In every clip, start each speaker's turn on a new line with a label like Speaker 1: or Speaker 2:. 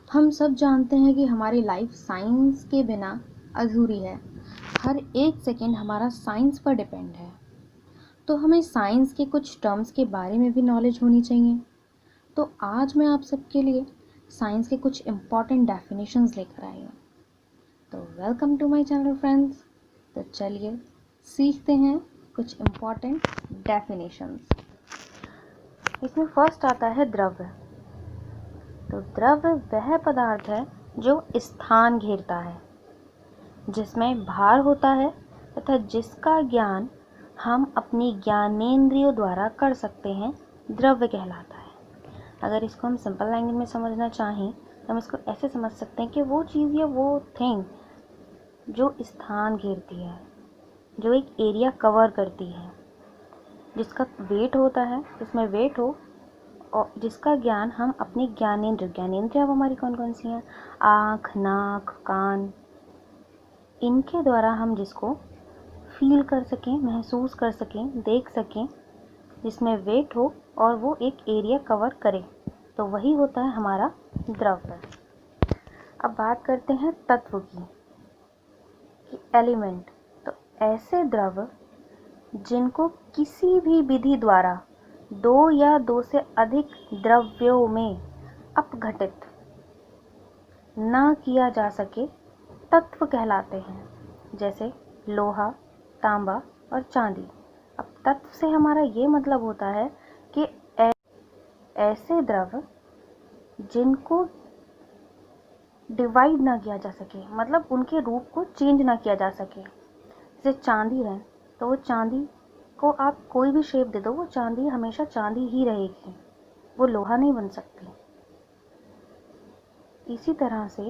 Speaker 1: हम सब जानते हैं कि हमारी लाइफ साइंस के बिना अधूरी है। हर एक सेकंड हमारा साइंस पर डिपेंड है। तो हमें साइंस के कुछ टर्म्स के बारे में भी नॉलेज होनी चाहिए। तो आज मैं आप सबके लिए साइंस के कुछ इम्पॉर्टेंट डेफिनेशंस लेकर आई हूँ। तो welcome to my channel friends. तो चलिए सीखते हैं कुछ इम्पॉर्टेंट डेफिनेशंस। इसमें फर्स्ट आता है द्रव्य। तो द्रव्य वह पदार्थ है जो स्थान घेरता है, जिसमें भार होता है तथा जिसका ज्ञान हम अपनी ज्ञानेंद्रियों द्वारा कर सकते हैं, द्रव्य कहलाता है। अगर इसको हम सिंपल लैंग्वेज में समझना चाहें तो हम इसको ऐसे समझ सकते हैं कि वो चीज़ या वो थिंग जो स्थान घेरती है, जो एक एरिया कवर करती है, जिसका वेट होता है, जिसमें वेट हो और जिसका ज्ञान हम अपने ज्ञानेंद्रिय अब हमारी कौन कौन सी हैं, आँख, नाक, कान, इनके द्वारा हम जिसको फील कर सकें, महसूस कर सकें, देख सकें, जिसमें वेट हो और वो एक एरिया कवर करे, तो वही होता है हमारा द्रव्य। अब बात करते हैं तत्व की, कि एलिमेंट। तो ऐसे द्रव्य जिनको किसी भी विधि द्वारा दो या दो से अधिक द्रव्यों में अपघटित न किया जा सके, तत्व कहलाते हैं। जैसे लोहा, तांबा और चांदी। अब तत्व से हमारा ये मतलब होता है कि ऐसे द्रव्य जिनको डिवाइड ना किया जा सके, मतलब उनके रूप को चेंज ना किया जा सके। जैसे चांदी है तो वो चांदी को आप कोई भी शेप दे दो, वो चांदी हमेशा चांदी ही रहेगी, वो लोहा नहीं बन सकती। इसी तरह से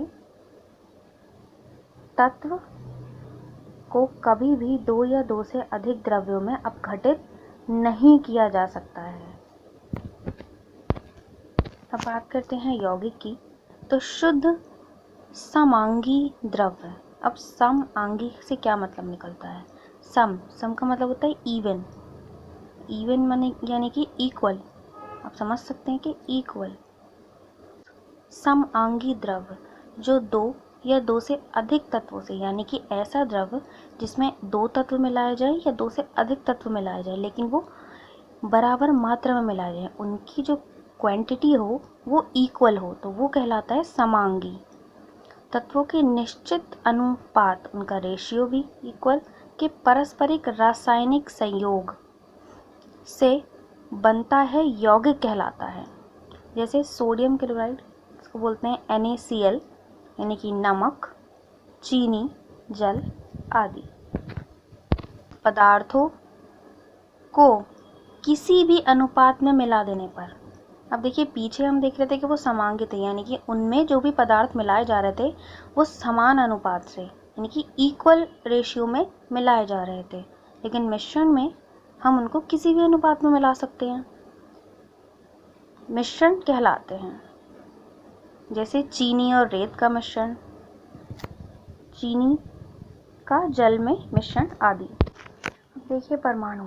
Speaker 1: तत्व को कभी भी दो या दो से अधिक द्रव्यों में अपघटित नहीं किया जा सकता है। अब बात करते हैं यौगिक की। तो शुद्ध समांगी द्रव्य। अब समांगी से क्या मतलब निकलता है? सम का मतलब होता है इवन। इवन माने यानी कि इक्वल। आप समझ सकते हैं कि इक्वल। समांगी द्रव्य जो दो या दो से अधिक तत्वों से, यानी कि ऐसा द्रव्य जिसमें दो तत्व मिलाए जाए या दो से अधिक तत्व मिलाए जाए, लेकिन वो बराबर मात्रा में मिलाए जाए, उनकी जो क्वांटिटी हो वो इक्वल हो, तो वो कहलाता है समांगी। तत्वों के निश्चित अनुपात, उनका रेशियो भी इक्वल, के पारस्परिक रासायनिक संयोग से बनता है यौगिक कहलाता है। जैसे सोडियम क्लोराइड, इसको बोलते हैं NaCl, यानी कि नमक, चीनी, जल आदि। पदार्थों को किसी भी अनुपात में मिला देने पर, अब देखिए पीछे हम देख रहे थे कि वो समांगी थे, यानी कि उनमें जो भी पदार्थ मिलाए जा रहे थे वो समान अनुपात से, यानी कि इक्वल रेशियो में मिलाए जा रहे थे। लेकिन मिश्रण में हम उनको किसी भी अनुपात में मिला सकते हैं, मिश्रण कहलाते हैं। जैसे चीनी और रेत का मिश्रण, चीनी का जल में मिश्रण आदि। देखिए परमाणु।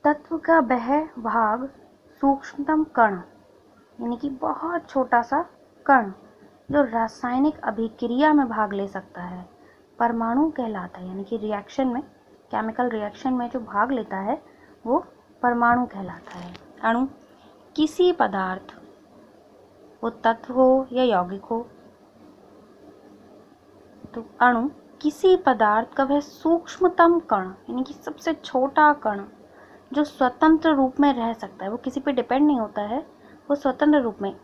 Speaker 1: तत्व का वह भाग सूक्ष्मतम कण, यानी कि बहुत छोटा सा कण जो रासायनिक अभिक्रिया में भाग ले सकता है, परमाणु कहलाता है। यानी कि रिएक्शन में, केमिकल रिएक्शन में जो भाग लेता है वो परमाणु कहलाता है। अणु किसी पदार्थ, वो तत्व हो या यौगिक हो, तो अणु किसी पदार्थ का वह सूक्ष्मतम कण, यानी कि सबसे छोटा कण जो स्वतंत्र रूप में रह सकता है, वो किसी पे डिपेंड नहीं होता है, वो स्वतंत्र रूप में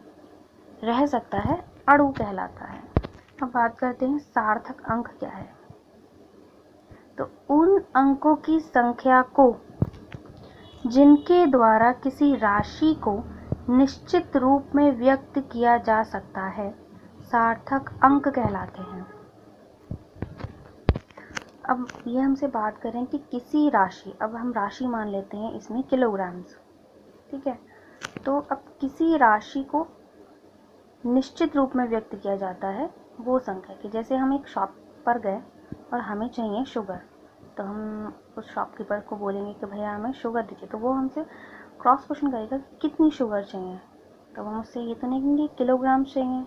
Speaker 1: रह सकता है, अणु कहलाता है। अब बात करते हैं सार्थक अंक क्या है। तो उन अंकों की संख्या को जिनके द्वारा किसी राशि को निश्चित रूप में व्यक्त किया जा सकता है, सार्थक अंक कहलाते हैं। अब ये हमसे बात करें कि किसी राशि, अब हम राशि मान लेते हैं इसमें किलोग्राम्स, ठीक है। तो अब किसी राशि को निश्चित रूप में व्यक्त किया जाता है वो संख्या की। जैसे हम एक शॉप पर गए और हमें चाहिए शुगर, तो हम उस शॉपकीपर को बोलेंगे कि भैया हमें शुगर दीजिए, तो वो हमसे क्रॉस क्वेश्चन करेगा कि कितनी शुगर चाहिए, तो हम उससे ये तो नहीं कहेंगे किलोग्राम चाहिए,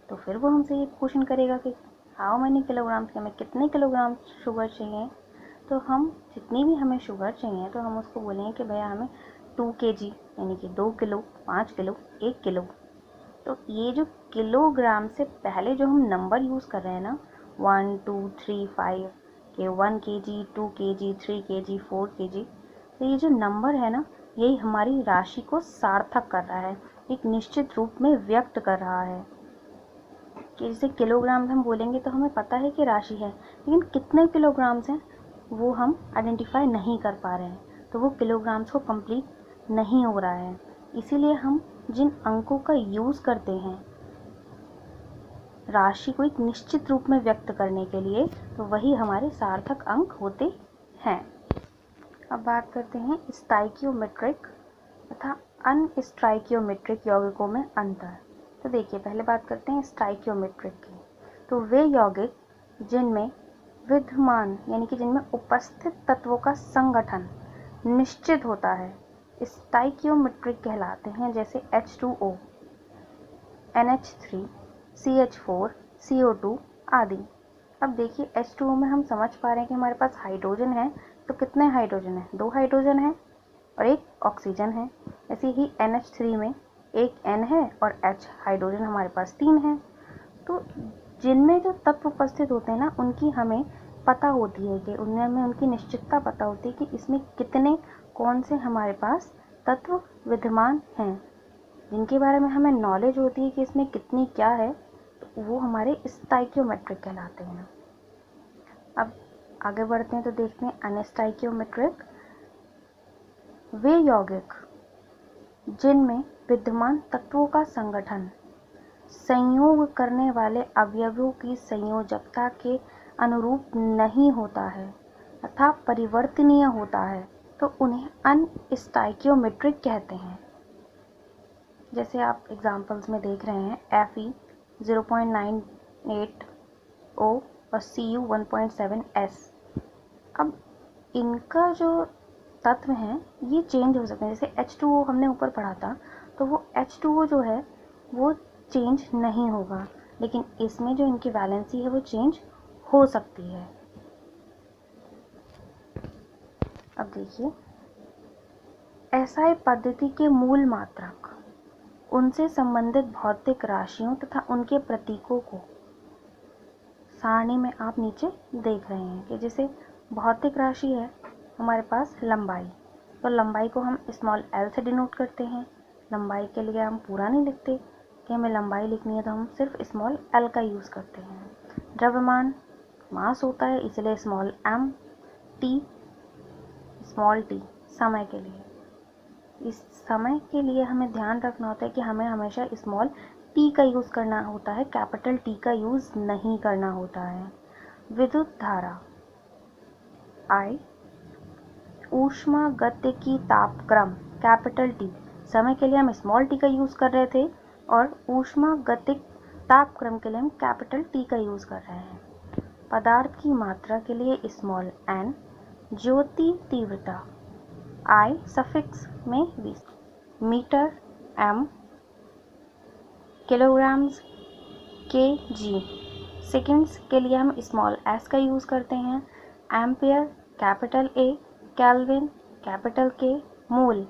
Speaker 1: तो फिर वो हमसे ये क्वेश्चन करेगा कि हाउ मैनी किलोग्राम्स, हमें कितने किलोग्राम शुगर चाहिए। तो हम जितनी भी हमें शुगर चाहिए तो हम उसको बोलेंगे कि भैया हमें 2 kg यानी कि 2 किलो, 5 किलो, 1 किलो। तो ये जो किलोग्राम से पहले जो हम नंबर यूज़ कर रहे हैं ना, 1 2 3 5 के 1 kg, 2 kg, 3 kg, 4 kg, तो ये जो नंबर है ना, यही हमारी राशि को सार्थक कर रहा है, एक निश्चित रूप में व्यक्त कर रहा है। कि जैसे किलोग्राम हम बोलेंगे तो हमें पता है कि राशि है, लेकिन कितने किलोग्राम्स हैं वो हम आइडेंटिफाई नहीं कर पा रहे हैं, तो वो किलोग्राम्स को कंप्लीट नहीं हो रहा है। इसीलिए हम जिन अंकों का यूज़ करते हैं राशि को एक निश्चित रूप में व्यक्त करने के लिए, तो वही हमारे सार्थक अंक होते हैं। अब बात करते हैं स्टाइकियोमेट्रिक तथा अनस्टाइकियोमेट्रिक यौगिकों में अंतर। तो देखिए, पहले बात करते हैं स्टाइकियोमेट्रिक की। तो वे यौगिक जिनमें विद्यमान यानी कि जिनमें उपस्थित तत्वों का संगठन निश्चित होता है स्टाइकियोमेट्रिक कहलाते हैं, जैसे H2O, NH3, CH4, CO2 आदि। अब देखिए, H2O में हम समझ पा रहे हैं कि हमारे पास हाइड्रोजन है, तो कितने हाइड्रोजन है? 2 हाइड्रोजन है और 1 ऑक्सीजन है। ऐसे ही NH3 में 1 N है और H हाइड्रोजन हमारे पास 3 है। तो जिनमें जो तत्व उपस्थित होते हैं ना, उनकी हमें पता होती है कि उनमें उनकी निश्चितता पता होती है कि इसमें कितने कौन से हमारे पास तत्व विद्यमान हैं, जिनके बारे में हमें नॉलेज होती है कि इसमें कितनी क्या है, तो वो हमारे स्टाइकियोमेट्रिक कहलाते हैं। अब आगे बढ़ते हैं तो देखते हैं अनस्टाइकियोमेट्रिक। वे यौगिक जिनमें विद्यमान तत्वों का संगठन संयोग करने वाले अवयवों की संयोजकता के अनुरूप नहीं होता है तथा परिवर्तनीय होता है, तो उन्हें अनस्टाइकियोमेट्रिक कहते हैं। जैसे आप एग्जांपल्स में देख रहे हैं Fe 0.98O और Cu 1.7S। अब इनका जो तत्व हैं ये चेंज हो सकते हैं। जैसे H2O हमने ऊपर पढ़ा था, तो वो H2O जो है वो चेंज नहीं होगा, लेकिन इसमें जो इनकी वैलेंसी है वो चेंज हो सकती है। अब देखिए, SI पद्धति के मूल मात्रक उनसे संबंधित भौतिक राशियों तथा उनके प्रतीकों को सारणी में आप नीचे देख रहे हैं कि जैसे भौतिक राशि है हमारे पास लंबाई, तो लंबाई को हम स्मॉल l से डिनोट करते हैं। लंबाई के लिए हम पूरा नहीं लिखते कि हमें लंबाई लिखनी है, तो हम सिर्फ स्मॉल l का यूज़ करते हैं। द्रव्यमान मास होता है, इसलिए small m। t small t समय के लिए, इस समय के लिए हमें ध्यान रखना होता है कि हमें हमेशा स्मॉल t का यूज़ करना होता है, कैपिटल T का यूज़ नहीं करना होता है। विद्युत धारा I ऊष्मागतिकी तापक्रम कैपिटल T, समय के लिए हम स्मॉल t का यूज़ कर रहे थे और ऊष्मागतिक तापक्रम के लिए हम कैपिटल T का यूज़ कर रहे हैं। पदार्थ की मात्रा के लिए स्मॉल n, ज्योति तीव्रता I सफिक्स में 20, metre m, kilograms kg, seconds के लिए हम स्मॉल s का यूज़ करते हैं। Ampere capital A, kelvin capital K, mole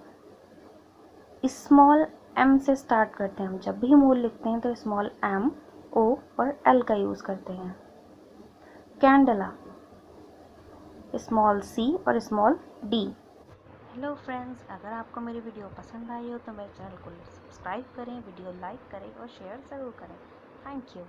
Speaker 1: small m से स्टार्ट करते हैं। हम जब भी मोल लिखते हैं तो स्मॉल m, O और L का यूज़ करते हैं। कैंडला स्मॉल c और स्मॉल d। हेलो फ्रेंड्स, अगर आपको मेरी वीडियो पसंद आई हो तो मेरे चैनल को सब्सक्राइब करें, वीडियो लाइक करें और शेयर ज़रूर करें। Thank you.